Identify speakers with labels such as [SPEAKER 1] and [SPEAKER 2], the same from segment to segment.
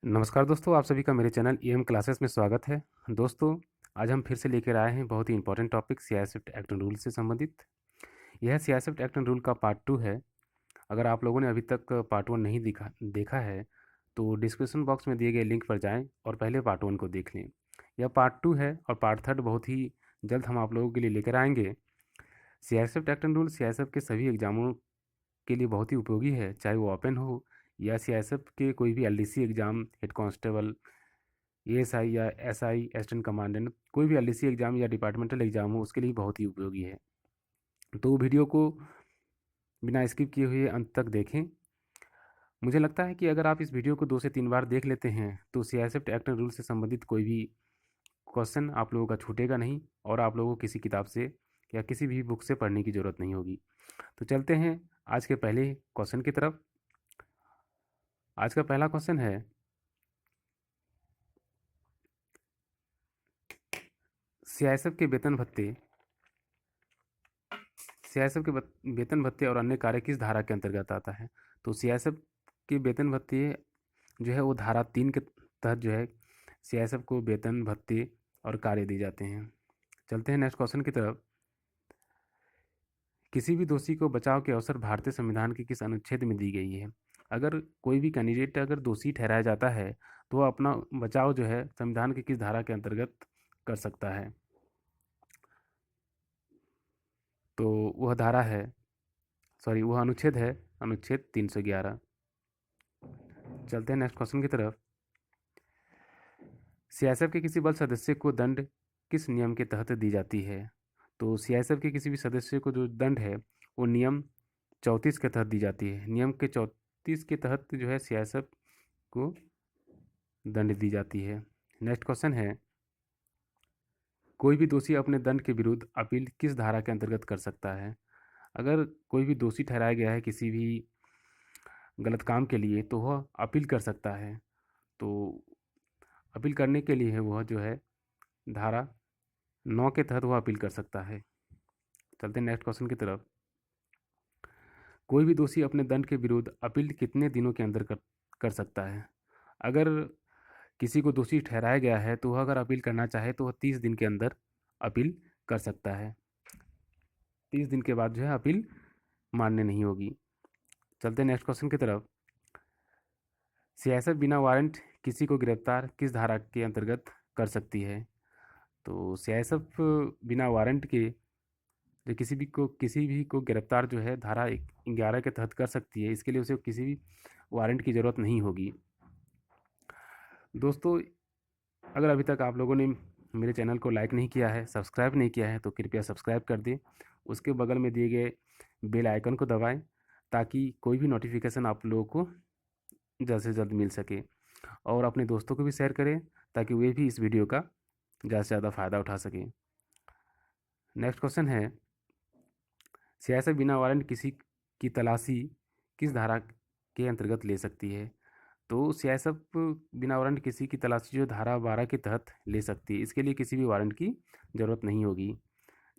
[SPEAKER 1] नमस्कार दोस्तों, आप सभी का मेरे चैनल ईएम क्लासेस में स्वागत है। दोस्तों, आज हम फिर से लेकर आए हैं बहुत ही important topic CISF act and rule से संबंधित। यह सीआईएसएफ एक्ट एंड रूल का पार्ट 2 है। अगर आप लोगों ने अभी तक पार्ट 1 नहीं देखा है, तो डिस्क्रिप्शन बॉक्स में दिए गए लिंक पर जाएँ और पहले पार्ट 1 को देख लें। यह पार्ट 2 है और पार्ट 3 बहुत ही जल्द हम आप लोगों के लिए लेकर आएँगे। CISF act and rule CISF के सभी एग्ज़ामों के लिए बहुत ही उपयोगी है, चाहे वो ओपन हो या सीआईएसएफ के कोई भी LDC exam, head constable, ASI या एसआई, असिस्टेंट कमांडेंट, कोई भी एलडीसी एग्ज़ाम या डिपार्टमेंटल एग्ज़ाम हो, उसके लिए बहुत ही उपयोगी है। तो वीडियो को बिना स्किप किए हुए अंत तक देखें। मुझे लगता है कि अगर आप इस वीडियो को 2 से 3 बार देख लेते हैं, तो सीआईएसएफ एक्ट एंड रूल से संबंधित कोई भी क्वेश्चन आप लोगों का छूटेगा नहीं और आप लोगों को किसी किताब से या किसी भी बुक से पढ़ने की ज़रूरत नहीं होगी। तो चलते हैं आज के पहले क्वेश्चन की तरफ। आज का पहला क्वेश्चन है, सीआईएसएफ के वेतन भत्ते सीआईएसएफ के वेतन भत्ते और अन्य कार्य किस धारा के अंतर्गत आता है? तो सीआईएसएफ के वेतन भत्ते जो है वो धारा 3 के तहत जो है सीआईएसएफ को वेतन भत्ते और कार्य दिए जाते हैं। चलते हैं नेक्स्ट क्वेश्चन की तरफ। किसी भी दोषी को बचाव के अवसर भारतीय संविधान के किस अनुच्छेद में दी गई है? अगर कोई भी कैंडिडेट अगर दोषी ठहराया जाता है, तो वह अपना बचाव जो है संविधान की किस धारा के अंतर्गत कर सकता है? तो वह धारा है, सॉरी, वह अनुच्छेद है अनुच्छेद 311। चलते हैं नेक्स्ट क्वेश्चन की तरफ। सीआईएसएफ के किसी बल सदस्य को दंड किस नियम के तहत दी जाती है? तो सीआईएसएफ के किसी भी सदस्य को जो दंड है वो नियम 34 के तहत दी जाती है। नियम के 34 के तहत जो है सीआईएसएफ को दंड दी जाती है। नेक्स्ट क्वेश्चन है, कोई भी दोषी अपने दंड के विरुद्ध अपील किस धारा के अंतर्गत कर सकता है? अगर कोई भी दोषी ठहराया गया है किसी भी गलत काम के लिए, तो वह अपील कर सकता है। तो अपील करने के लिए है वह जो है धारा 9 के तहत वह अपील कर सकता है। चलते हैं नेक्स्ट क्वेश्चन की तरफ। कोई भी दोषी अपने दंड के विरुद्ध अपील कितने दिनों के अंदर कर सकता है? अगर किसी को दोषी ठहराया गया है, तो वह अगर अपील करना चाहे तो वह 30 दिन के अंदर अपील कर सकता है। 30 दिन के बाद जो है अपील मान्य नहीं होगी। चलते हैं नेक्स्ट क्वेश्चन की तरफ। सीआईएसएफ बिना वारंट किसी को गिरफ्तार किस धारा के अंतर्गत कर सकती है? तो सीआईएसएफ बिना वारंट के जो किसी भी को गिरफ्तार जो है धारा 11 के तहत कर सकती है। इसके लिए उसे किसी भी वारंट की ज़रूरत नहीं होगी। दोस्तों, अगर अभी तक आप लोगों ने मेरे चैनल को लाइक नहीं किया है, सब्सक्राइब नहीं किया है, तो कृपया सब्सक्राइब कर दें। उसके बगल में दिए गए बेल आइकन को दबाएं, ताकि कोई भी नोटिफिकेशन आप लोगों को जल्द से जल्द मिल सके। और अपने दोस्तों को भी शेयर करें, ताकि वे भी इस वीडियो का ज़्यादा से ज़्यादा फ़ायदा उठा सकें। नेक्स्ट क्वेश्चन है, सीआईएसएफ बिना वारंट किसी की तलाशी किस धारा के अंतर्गत ले सकती है? तो सीआईएसएफ बिना वारंट किसी की तलाशी जो धारा 12 के तहत ले सकती है। इसके लिए किसी भी वारंट की ज़रूरत नहीं होगी।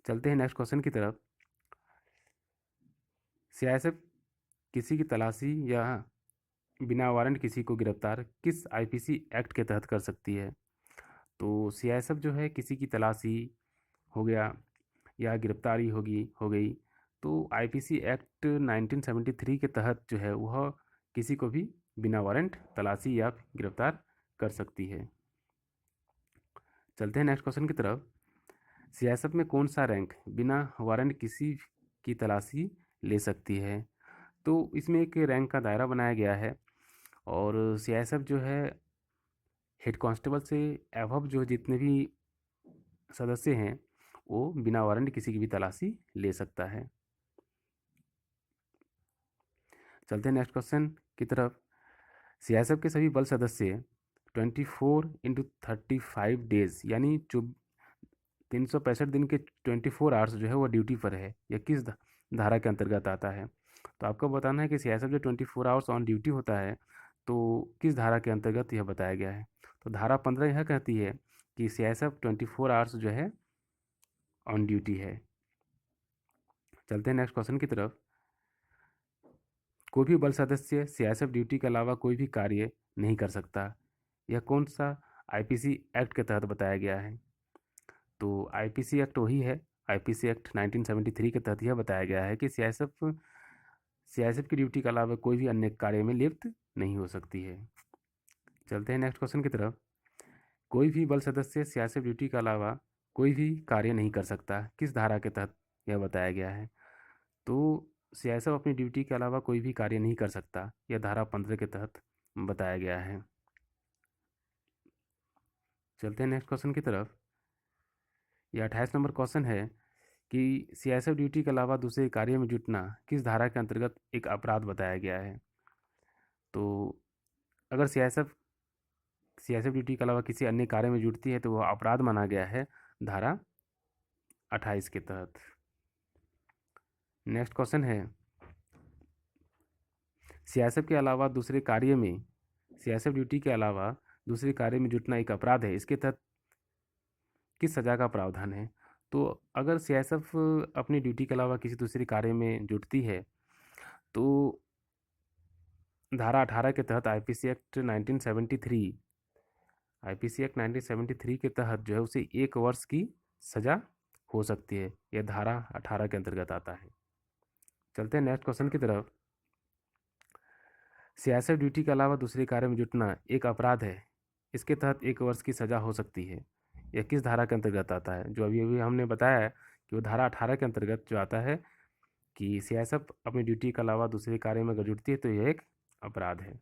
[SPEAKER 1] चलते हैं नेक्स्ट क्वेश्चन की तरफ। सीआईएसएफ किसी की तलाशी या बिना वारंट किसी को गिरफ्तार किस आईपीसी एक्ट के तहत कर सकती है? तो सीआईएसएफ जो है किसी की तलाशी हो गया या गिरफ्तारी हो गई, तो आईपीसी एक्ट 1973 के तहत जो है वह किसी को भी बिना वारंट तलाशी या गिरफ्तार कर सकती है। चलते हैं नेक्स्ट क्वेश्चन की तरफ। सीआईएसएफ में कौन सा रैंक बिना वारंट किसी की तलाशी ले सकती है? तो इसमें एक रैंक का दायरा बनाया गया है और सीआईएसएफ जो है हेड कांस्टेबल से एबव जो जितने भी सदस्य हैं, वो बिना वारंट किसी की भी तलाशी ले सकता है। चलते हैं नेक्स्ट क्वेश्चन की तरफ। सीआईएसएफ के सभी बल सदस्य 24 × 35 डेज यानी 365 दिन के 24 आवर्स जो है वो ड्यूटी पर है। यह किस धारा के अंतर्गत आता है? तो आपको बताना है कि सीआईएसएफ जो 24 आवर्स ऑन ड्यूटी होता है, तो किस धारा के अंतर्गत यह बताया गया है? तो धारा 15 यह कहती है कि सीआईएसएफ 24 आवर्स जो है ऑन ड्यूटी है। चलते हैं नेक्स्ट क्वेश्चन की तरफ। कोई भी बल सदस्य सीआईएसएफ ड्यूटी के अलावा कोई भी कार्य नहीं कर सकता। यह कौन सा आईपीसी एक्ट के तहत बताया गया है? तो आईपीसी एक्ट वही है, आईपीसी एक्ट 1973 के तहत यह बताया गया है कि सीआईएसएफ की ड्यूटी के अलावा कोई भी अन्य कार्य में लिप्त नहीं हो सकती है। चलते हैं नेक्स्ट क्वेश्चन की तरफ। कोई भी बल सदस्य सीआईएसएफ ड्यूटी के अलावा कोई भी कार्य नहीं कर सकता, किस धारा के तहत यह बताया गया है? तो सीआईएसएफ अपनी ड्यूटी के अलावा कोई भी कार्य नहीं कर सकता, यह धारा 15 के तहत बताया गया है। चलते हैं नेक्स्ट क्वेश्चन की तरफ। यह 28 नंबर क्वेश्चन है कि सीआईएसएफ ड्यूटी के अलावा दूसरे कार्य में जुटना किस धारा के अंतर्गत एक अपराध बताया गया है? तो अगर सीआईएसएफ ड्यूटी के अलावा किसी अन्य कार्य में जुटती है तो वह अपराध माना गया है धारा 28 के तहत। नेक्स्ट क्वेश्चन है, सीआईएसएफ के अलावा दूसरे कार्य में सीआईएसएफ ड्यूटी के अलावा दूसरे कार्य में जुटना एक अपराध है, इसके तहत किस सज़ा का प्रावधान है? तो अगर सीआईएसएफ अपनी ड्यूटी के अलावा किसी दूसरे कार्य में जुटती है तो धारा 18 के तहत आईपीसी एक्ट 1973 के तहत जो है उसे 1 वर्ष की सज़ा हो सकती है। यह धारा 18 के अंतर्गत आता है। चलते हैं नेक्स्ट क्वेश्चन की तरफ। सीआईएसएफ ड्यूटी के अलावा दूसरे कार्य में जुटना एक अपराध है, इसके तहत 1 वर्ष की सज़ा हो सकती है। यह किस धारा के अंतर्गत आता है? जो अभी अभी हमने बताया है कि वो धारा 18 के अंतर्गत जो आता है कि सीआईएसएफ अपनी ड्यूटी के अलावा दूसरे कार्य में अगर जुटती है तो यह एक अपराध है।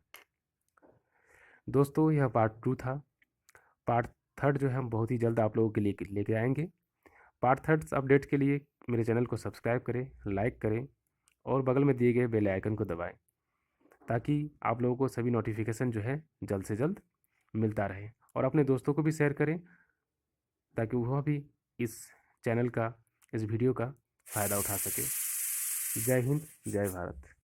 [SPEAKER 1] दोस्तों, यह पार्ट 2 था। पार्ट 3 जो है हम बहुत ही जल्द आप लोगों के लिए लेके आएंगे। पार्ट 3 अपडेट के लिए मेरे चैनल को सब्सक्राइब करें, लाइक करें और बगल में दिए गए बेल आइकन को दबाएं ताकि आप लोगों को सभी नोटिफिकेशन जो है जल्द से जल्द मिलता रहे। और अपने दोस्तों को भी शेयर करें ताकि वह भी इस चैनल का, इस वीडियो का फ़ायदा उठा सके। जय हिंद, जय भारत।